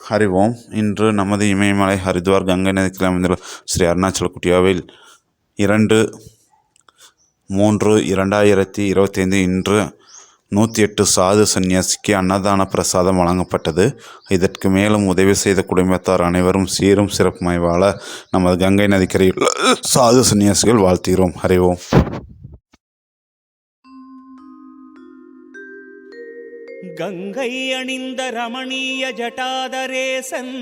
ஹரி ஓம். இன்று நமது இமயமலை ஹரித்வார் கங்கை நதிக்கு அமைந்துள்ள ஸ்ரீ அருணாச்சல குட்டியாவில் 2/3/2025 இன்று 108 சாது சந்நியாசிக்கு அன்னதான பிரசாதம் வழங்கப்பட்டது. இதற்கு மேலும் உதவி செய்த குடும்பத்தார் அனைவரும் சீரும் சிறப்புமாய் வாழ நமது கங்கை நதிக்கரையில் சாது சந்நியாசிகள் வாழ்த்துகிறோம். ஹரி ஓம். கங்கை அணிந்த ரமணீய ஜட்டாதரேசன்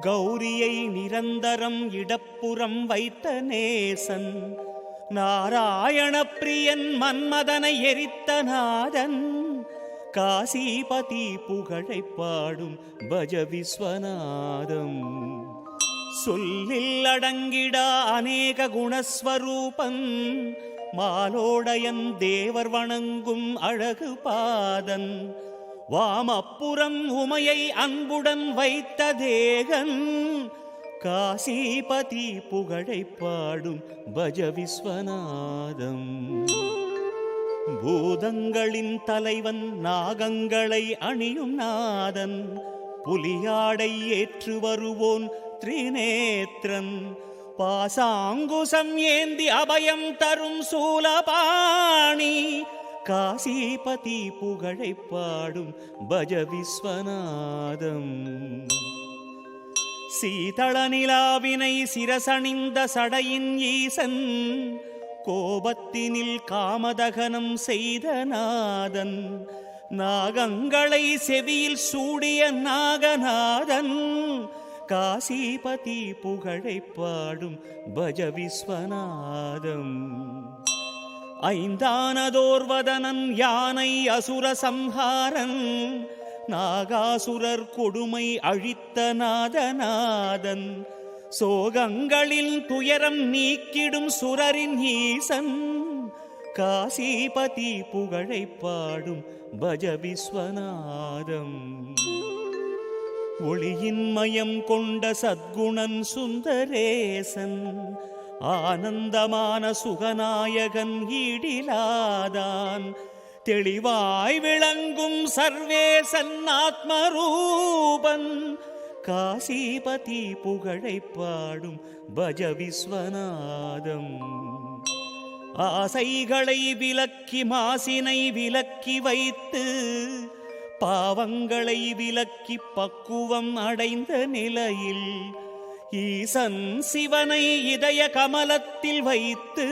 கௌரியை நிரந்தரம் இடப்புறம் வைத்த நேசன் நாராயண பிரியன் மன்மதனை எரித்த நாதன் காசிபதி புகழை பாடும் பஜ விஸ்வநாதம் சொல்லில் அடங்கிடா அநேக குணஸ்வரூபன் மாலோடையன் தேவர் வணங்கும் அழகு பாதன் வாமப்புறம் உமையை அன்புடன் வைத்த தேகன் காசிபதி புகழை பாடும் பஜ விஸ்வநாதம் பூதங்களின் தலைவன் நாகங்களை அணியும் நாதன் புலியாடை ஏற்று வருவோன் திரிநேத்ரன் பாசாங்குசம் ஏந்தி அபயம் தரும் சூலபாணி காசிபதி புகழை பாடும் பஜ விஸ்வநாதம் சீதள நிலாவினை சிரசணிந்த சடையின் ஈசன் கோபத்தினில் காமதகனம் செய்த நாதன் நாகங்களை செவியில் சூடிய நாகநாதன் காசிபதி புகழை பாடும் பஜ விஸ்வநாதம் ஐந்தானதோர்வதனன் யானை அசுர சம்ஹாரன் நாகாசுரர் கொடுமை அழித்த நாதநாதன் சோகங்களில் துயரம் நீக்கிடும் சுரரின் ஈசன் காசிபதி புகழை பாடும் பஜ விஸ்வநாதம் ஒளியின் மயம் கொண்ட சத்குணன் சுந்தரேசன் ஆனந்தமான சுகநாயகன் ஈடிலாதான் தெளிவாய் விளங்கும் சர்வேசன் ஆத்மரூபன் காசிபதி புகழை பாடும் பஜ விஸ்வநாதம் ஆசைகளை விலக்கி மாசினை விலக்கி வைத்து பாவங்களை விலக்கி பக்குவம் அடைந்த நிலையில் ஈசன் சிவனை இதய கமலத்தில் வைத்து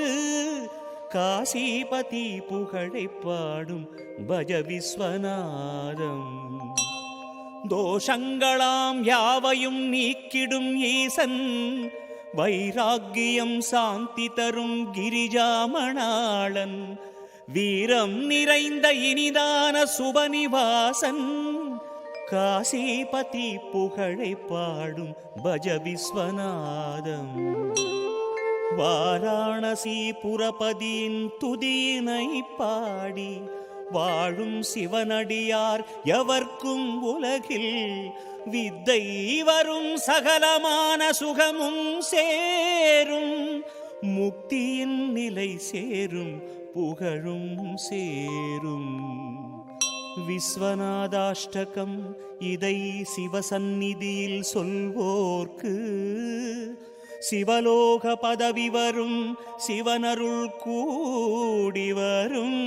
காசிபதி புகழை பாடும் பஜ விஸ்வநாதம் தோஷங்களாம் யாவையும் நீக்கிடும் ஈசன் வைராக்கியம் சாந்தி தரும் கிரிஜாமணாளன் வீரம் நிறைந்த இனிதான சுபநிவாசன் காசிபதி புகழை பாடும் பஜ விஸ்வநாதம் வாராணசி புரபதியின் துதியினை பாடி வாழும் சிவனடியார் எவர்க்கும் உலகில் வித்தை வரும் சகலமான சுகமும் சேரும் முக்தியின் நிலை சேரும் புகழும் சேரும் விஸ்வநாதாஷ்டகம் இதை சிவசந்நிதியில் சொல்வோர்க்கு சிவலோக பதவி வரும் சிவனருள் கூடி வரும்.